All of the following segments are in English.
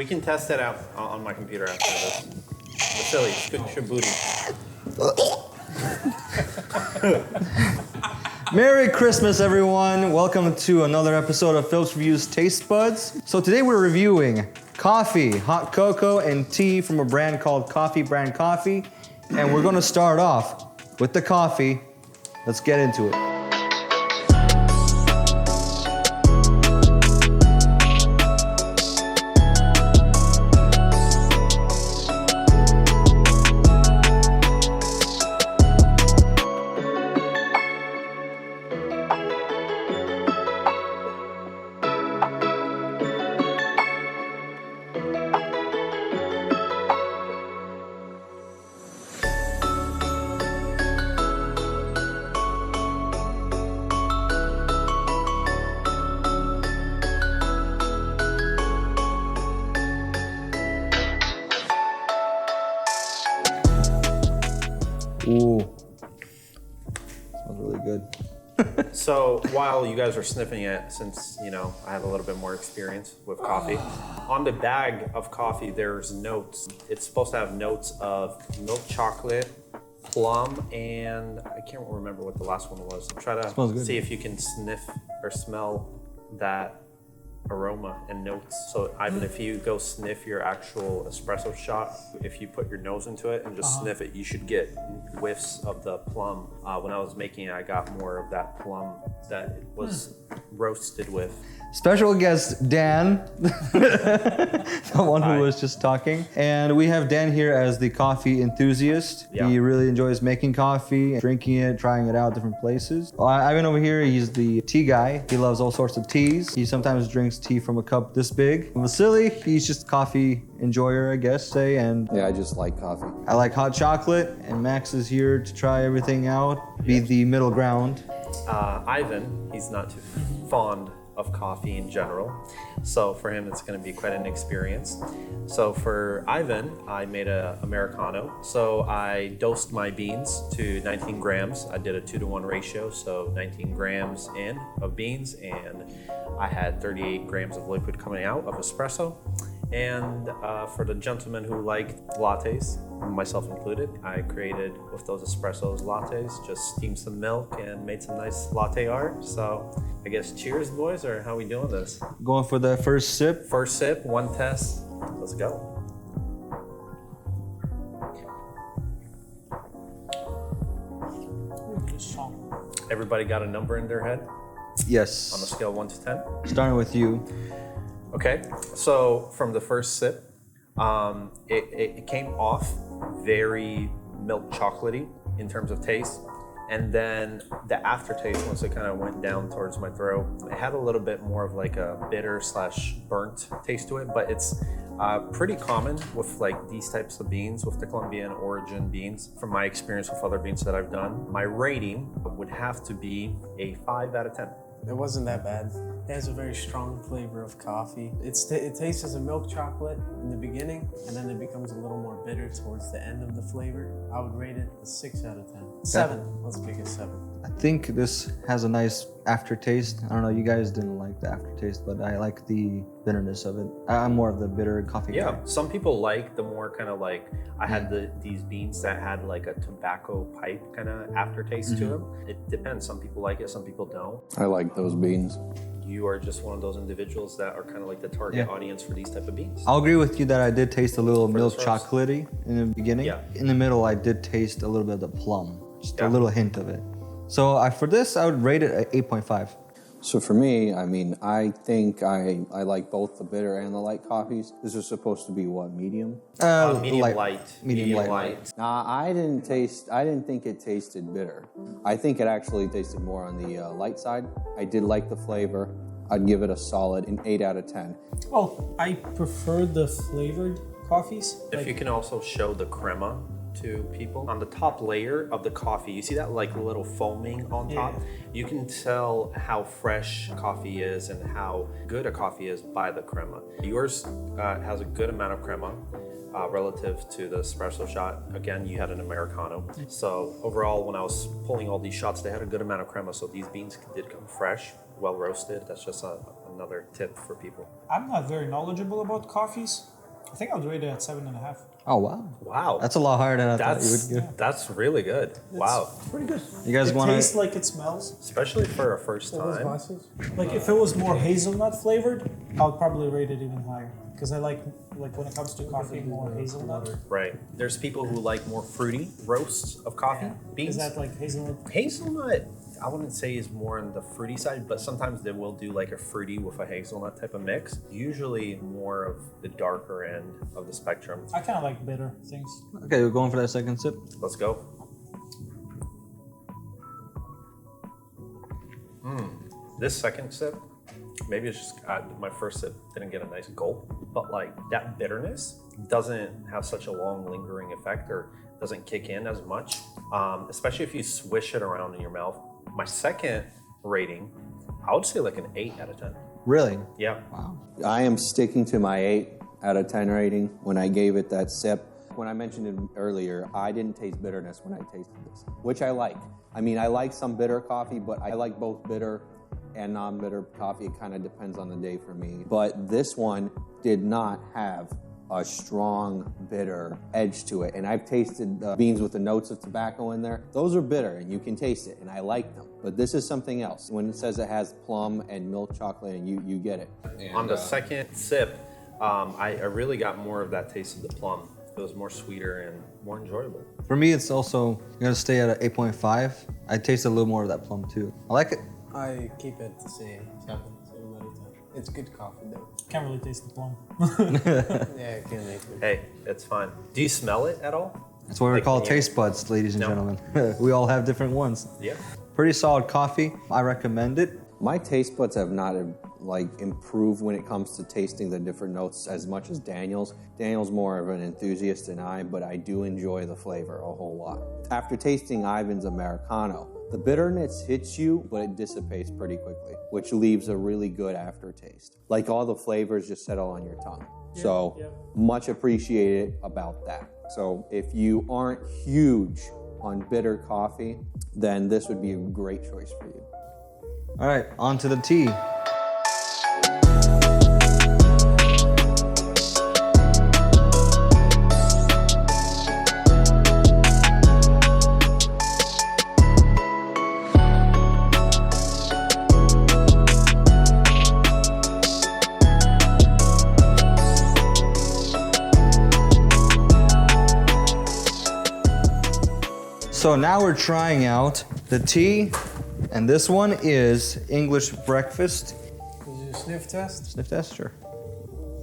We can test it out on my computer after this. Vasily, scoot your booty. Merry Christmas, everyone. Welcome to another episode of Phil's Reviews Taste Buds. So today we're reviewing coffee, hot cocoa, and tea from a brand called Coffee Brand Coffee. And we're gonna start off with the coffee. Let's get into it. Ooh, smells really good. So while you guys are sniffing it, since I have a little bit more experience with coffee, on the bag of coffee there's notes. It's supposed to have notes of milk chocolate, plum, and I can't remember what the last one was. Try to see if you can sniff or smell that aroma and notes. So Ivan, if you go sniff your actual espresso shot, if you put your nose into it and just sniff it, you should get whiffs of the plum. When I was making it, I got more of that plum that it was roasted with. Special guest Dan, the one who was just talking. And we have Dan here as the coffee enthusiast. Yeah. He really enjoys making coffee, drinking it, trying it out different places. Ivan over here, he's the tea guy. He loves all sorts of teas. He sometimes drinks tea from a cup this big. Vasily, he's just coffee enjoyer, I guess, and yeah, I just like coffee. I like hot chocolate, and Max is here to try everything out, be the middle ground. Ivan, he's not too fond of coffee in general, so for him it's going to be quite an experience. So for Ivan, I made an Americano. So I dosed my beans to 19 grams. I did a 2-to-1 ratio, so 19 grams in of beans, and I had 38 grams of liquid coming out of espresso. And for the gentleman who liked lattes, myself included, I created with those espressos lattes, just steamed some milk and made some nice latte art. So I guess cheers, boys, or how we doing this? Going for the first sip? First sip, one test. Let's go. Everybody got a number in their head? Yes. On a scale of 1 to 10? Starting with you. Okay, so from the first sip, it came off very milk chocolatey in terms of taste. And then the aftertaste, once it kind of went down towards my throat, it had a little bit more of like a bitter / burnt taste to it, but it's pretty common with like these types of beans, with the Colombian origin beans. From my experience with other beans that I've done, my rating would have to be a 5 out of 10. It wasn't that bad. It has a very strong flavor of coffee. It tastes as a milk chocolate in the beginning, and then it becomes a little more bitter towards the end of the flavor. I would rate it a 6 out of 10. 7. Let's make it 7. I think this has a nice aftertaste. I don't know, you guys didn't like the aftertaste, but I like the bitterness of it. I'm more of the bitter coffee guy. Yeah, some people like the more kind of like, I had these beans that had like a tobacco pipe kind of aftertaste to them. It depends. Some people like it, some people don't. I like those beans. You are just one of those individuals that are kind of like the target audience for these type of beans. I'll agree with you that I did taste a little milk chocolatey in the beginning. Yeah. In the middle, I did taste a little bit of the plum, just a little hint of it. So for this, I would rate it at 8.5. So for me, I mean, I think I like both the bitter and the light coffees. This is supposed to be what, medium? Medium light. Medium light. Nah, I didn't think it tasted bitter. I think it actually tasted more on the light side. I did like the flavor. I'd give it a solid 8 out of 10. Oh, I prefer the flavored coffees. If you can also show the crema to people. On the top layer of the coffee, you see that like little foaming on top? You can tell how fresh coffee is and how good a coffee is by the crema. Yours has a good amount of crema relative to the espresso shot. Again, you had an Americano. So overall, when I was pulling all these shots, they had a good amount of crema. So these beans did come fresh, well roasted. That's just another tip for people. I'm not very knowledgeable about coffees. I think I would rate it at 7.5. Oh wow. Wow. That's a lot higher than I thought you would give. That's really good. Wow. Pretty good. You guys It want tastes to? like it smells. Especially for a first What those time. glasses? Like if it was more hazelnut flavored, I would probably rate it even higher. Because I like when it comes to coffee, more hazelnut. Right. There's people who like more fruity roasts of coffee beans. Is that like hazelnut? Hazelnut, I wouldn't say is more on the fruity side, but sometimes they will do like a fruity with a hazelnut type of mix. Usually more of the darker end of the spectrum. I kind of like bitter things. Okay, we're going for that second sip. Let's go. This second sip, maybe it's just my first sip didn't get a nice gulp, but like that bitterness doesn't have such a long lingering effect or doesn't kick in as much, especially if you swish it around in your mouth. My second rating, I would say like an 8 out of 10. Really? Yeah. Wow. I am sticking to my 8 out of 10 rating when I gave it that sip. When I mentioned it earlier, I didn't taste bitterness when I tasted this, which I like. I mean, I like some bitter coffee, but I like both bitter and non-bitter coffee. It kind of depends on the day for me. But this one did not have a strong bitter edge to it. And I've tasted beans with the notes of tobacco in there. Those are bitter and you can taste it and I like them. But this is something else. When it says it has plum and milk chocolate and you get it. And, On the second sip, I really got more of that taste of the plum. It was more sweeter and more enjoyable. For me, it's also gonna stay at an 8.5. I taste a little more of that plum too. I like it. I keep it the same. 7 out of 10. It's good coffee though. Can't really taste the plum. Yeah, I can make it. Hey, it's fine. Do you smell it at all? That's what we Like call when you- taste buds, ladies and No. gentlemen. We all have different ones. Yeah. Pretty solid coffee. I recommend it. My taste buds have not like improved when it comes to tasting the different notes as much as Daniel's. Daniel's more of an enthusiast than I, but I do enjoy the flavor a whole lot. After tasting Ivan's Americano, the bitterness hits you, but it dissipates pretty quickly, which leaves a really good aftertaste. Like all the flavors just settle on your tongue. So much appreciated about that. So if you aren't huge on bitter coffee, then this would be a great choice for you. All right, on to the tea. So now we're trying out the tea, and this one is English breakfast. Is it a sniff test? Sniff test, sure.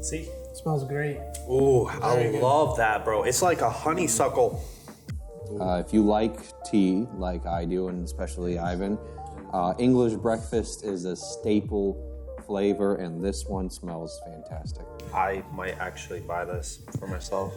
See? It smells great. Ooh, I love that, bro. It's like a honeysuckle. If you like tea, like I do, and especially Ivan, English breakfast is a staple flavor, and this one smells fantastic. I might actually buy this for myself.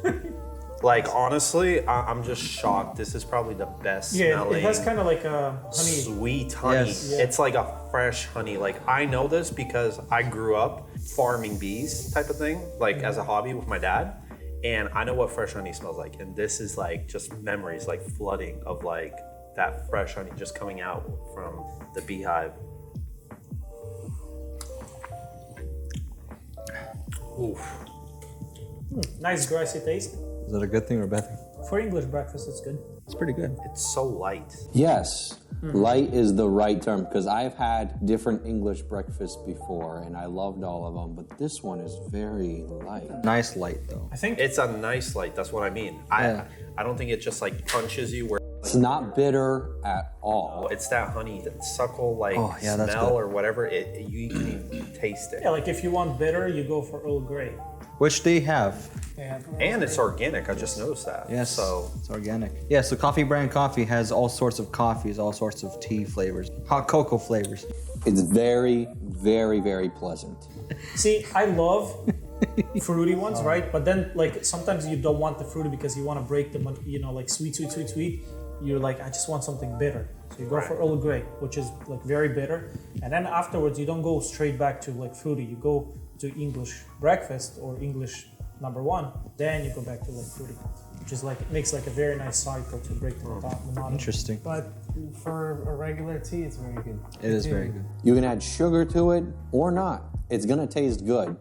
Like, honestly, I'm just shocked. This is probably the best smelling. It has kind of like a honey. Sweet honey. Yes. Yeah. It's like a fresh honey. Like, I know this because I grew up farming bees type of thing, like as a hobby with my dad. And I know what fresh honey smells like. And this is like just memories, like flooding of like that fresh honey just coming out from the beehive. Oof. Nice grassy taste. Is that a good thing or a bad thing? For English breakfast, it's good. It's pretty good. It's so light. Yes, light is the right term because I've had different English breakfasts before and I loved all of them, but this one is very light. Nice light though. I think It's a nice light. That's what I mean. Yeah. I don't think it just like punches you where It's not bitter at all. it's that honey, that suckle like Oh, yeah, that's smell good. or whatever. You can even taste it. yeah, like if you want bitter, you go for Earl Grey. Which they have. And it's organic. I just noticed that. Yes. So it's organic. Yeah, so Coffee Brand Coffee has all sorts of coffees, all sorts of tea flavors, hot cocoa flavors. It's very, very, very pleasant. See, I love fruity ones, right? But then, like, sometimes you don't want the fruity because you want to break them, you know, like sweet. You're like, I just want something bitter. So you go for Earl Grey, which is like very bitter. And then afterwards, you don't go straight back to like fruity. You go to English breakfast or English #1. Then you go back to like fruity, which is like, makes like a very nice cycle to break the monotony. Interesting. But for a regular tea, it's very good. It is very good. You can add sugar to it or not. It's gonna taste good.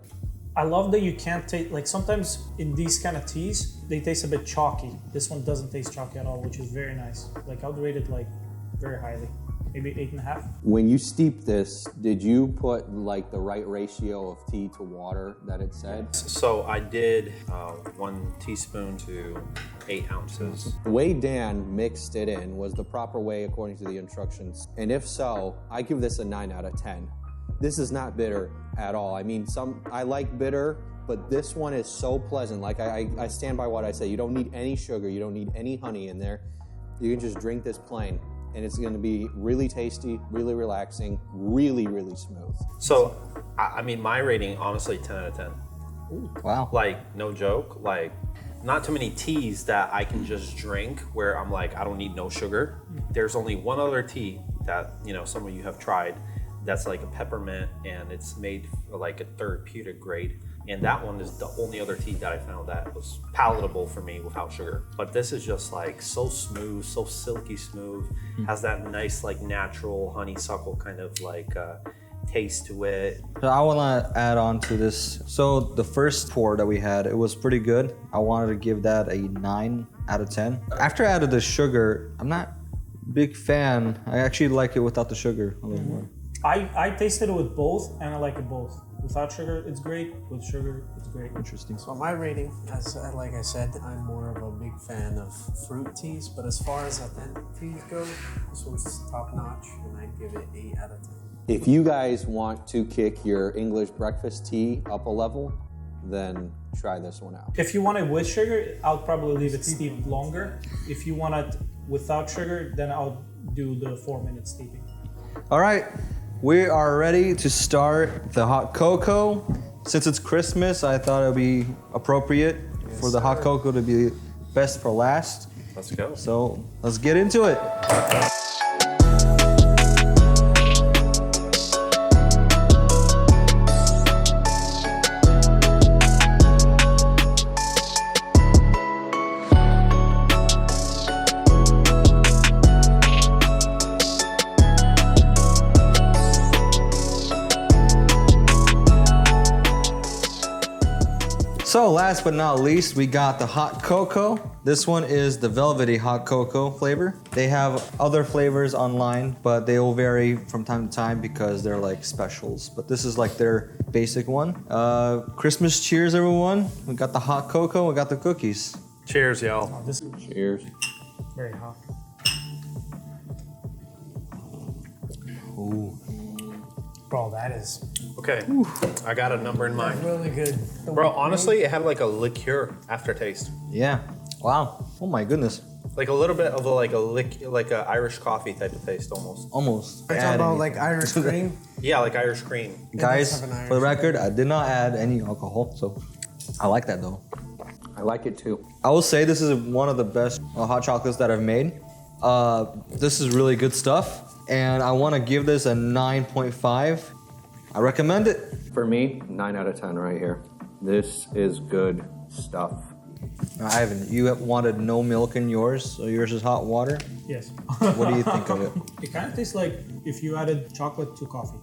I love that you can't taste, like sometimes in these kind of teas, they taste a bit chalky. This one doesn't taste chalky at all, which is very nice. Like I would rate it like very highly, maybe 8.5. When you steep this, did you put like the right ratio of tea to water that it said? So I did 1 teaspoon to 8 ounces. The way Dan mixed it in was the proper way according to the instructions. And if so, I give this a 9 out of 10. This is not bitter at all. I mean, I like bitter, but this one is so pleasant. Like I stand by what I say. You don't need any sugar. You don't need any honey in there. You can just drink this plain. And it's gonna be really tasty, really relaxing, really, really smooth. So, I mean, my rating, honestly, 10 out of 10. Ooh, wow. Like, no joke. Like, not too many teas that I can just drink where I'm like, I don't need no sugar. There's only one other tea that, you know, some of you have tried that's like a peppermint and it's made for like a therapeutic grade. And that one is the only other tea that I found that was palatable for me without sugar. But this is just like so smooth, so silky smooth, has that nice like natural honeysuckle kind of like taste to it. So I want to add on to this. So the first pour that we had, it was pretty good. I wanted to give that a 9 out of 10. After I added the sugar, I'm not a big fan. I actually like it without the sugar a little more. I tasted it with both and I like it both. Without sugar, it's great. With sugar, it's great. Interesting. So my rating, as like I said, I'm more of a big fan of fruit teas, but as far as authentic teas go, this one's top notch, and I'd give it 8 out of 10. If you guys want to kick your English breakfast tea up a level, then try this one out. If you want it with sugar, I'll probably leave it steeped longer. If you want it without sugar, then I'll do the 4-minute steeping. All right, we are ready to start the hot cocoa. Since it's Christmas, I thought it would be appropriate for the hot cocoa to be best for last. Let's go. So let's get into it. So last but not least, we got the hot cocoa. This one is the velvety hot cocoa flavor. They have other flavors online, but they will vary from time to time because they're like specials. But this is like their basic one. Christmas cheers, everyone. We got the hot cocoa, we got the cookies. Cheers, y'all. Oh, this is Cheers. very hot. Ooh. Bro, that is Okay, I got a number in mind. really good. Bro, honestly, it had like a liqueur aftertaste. Yeah. Wow. Oh my goodness. Like a little bit of like a Irish coffee type of taste almost. Almost. Are you talking about like Irish cream? Yeah, like Irish cream. Guys, does have an Irish for the record, I did not add any alcohol, so I like that though. I like it too. I will say this is one of the best hot chocolates that I've made. This is really good stuff, and I want to give this a 9.5. I recommend it. For me, 9 out of 10 right here. This is good stuff. Ivan, you wanted no milk in yours, so yours is hot water. Yes. What do you think of it? It kind of tastes like if you added chocolate to coffee.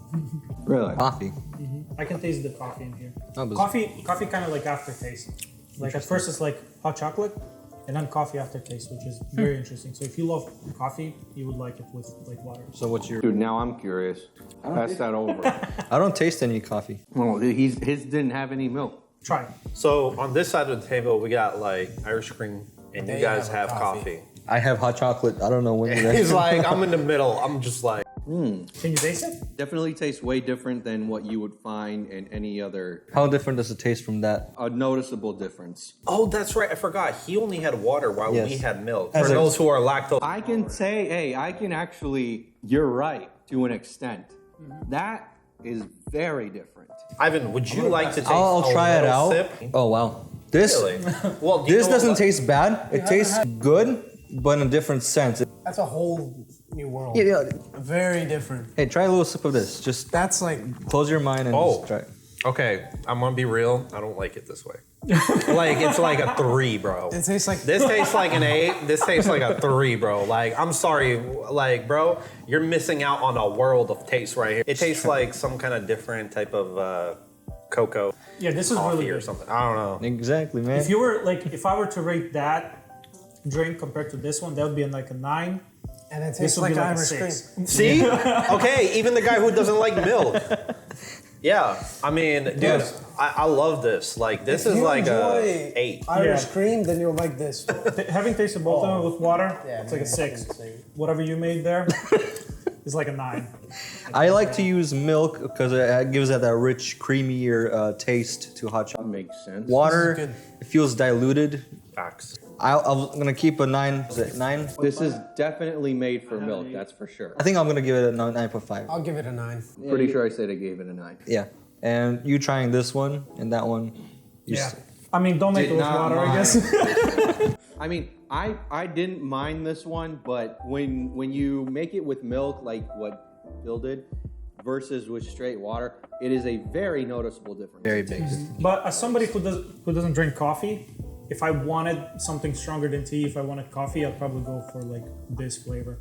Really? Coffee. I can taste the coffee in here. Oh, but- Coffee kind of like aftertaste. Like at first it's like hot chocolate, and then coffee aftertaste, which is very interesting. So if you love coffee, you would like it with like water. So what's your? Dude, now I'm curious. Pass that over. I don't taste any coffee. Well, his didn't have any milk. Try it. So on this side of the table, we got like Irish cream, and you They guys have have coffee. coffee. I have hot chocolate. I don't know when you're He's like, I'm in the middle. I'm just like, Can you taste it? Definitely tastes way different than what you would find in any other. How different does it taste from that? A noticeable difference. oh, that's right. I forgot. He only had water while Yes. we had milk. As For a- those who are lactose. I can say, hey, I can actually, you're right to an extent. That is very different. Ivan, would you like to take I'll a try it little out. sip? Oh wow. This Really? Well, do you this know doesn't what- taste bad. It tastes good, but in a different sense. That's a whole new world. Yeah. Very different. Hey, try a little sip of this. Just That's like close your mind and Oh. just try it. Okay, I'm gonna be real. I don't like it this way. Like it's like a 3, bro. it tastes like This tastes like an 8. This tastes like a 3, bro. Like, I'm sorry. Like, bro, you're missing out on a world of taste right here. It tastes like some kind of different type of cocoa Yeah, this is coffee really or good. something. I don't know. Exactly, man. If you were like, if I were to rate that drink compared to this one, that would be like a 9. And it This tastes would be like like a Irish 6. cream. See? Okay, even the guy who doesn't like milk. Yeah, I mean, dude, Yes. I love this. Like, this If is you like a enjoy 8. Irish Yeah. cream, then you'll like this. Having tasted both of them with water, Yeah, it's like a man, 6. insane. Whatever you made there is like a 9. I like to use milk because it gives that rich, creamier taste to hot chocolate. Makes sense. Water, good. it feels diluted. Facts. I'm gonna keep a 9. Is it 9? This is definitely made for milk, that's for sure. I think I'm gonna give it a 9.5. I'll give it a 9. Pretty sure I said I gave it a 9. Yeah. And you trying this one and that one. You Yeah. s- I mean, don't make it Did with not water, I mind guess. this one. I mean, I didn't mind this one, but when you make it with milk, like what Bill did, versus with straight water, it is a very noticeable difference. Very big. But as somebody who doesn't drink coffee, if I wanted something stronger than tea, if I wanted coffee, I'd probably go for like this flavor.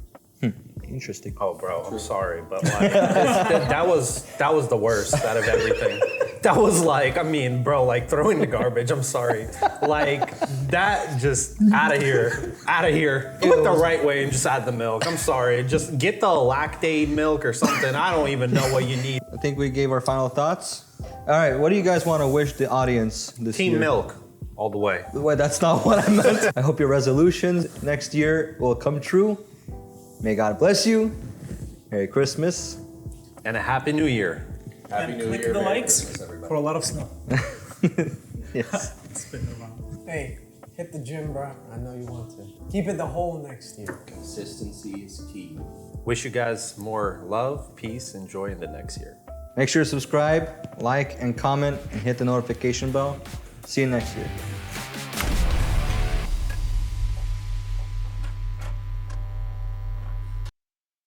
Interesting. Oh, bro, I'm sorry, but like that was the worst out of everything. That was like, I mean, bro, like throw in the garbage. I'm sorry, like that just out of here, out of here. Do it the right way and just add the milk. I'm sorry, just get the lactate milk or something. I don't even know what you need. I think we gave our final thoughts. All right, what do you guys want to wish the audience this Team year? milk, all the way. Wait, that's not what I meant. I hope your resolutions next year will come true. May God bless you. Merry Christmas. And a happy New Year. Happy New Click Year, the Merry likes Christmas, everybody. for a lot of snow. Yes. It's been a while. Hey, hit the gym, bro. I know you want to. Keep it the whole next year. Consistency is key. Wish you guys more love, peace, and joy in the next year. Make sure to subscribe, like, and comment, and hit the notification bell. See you next year.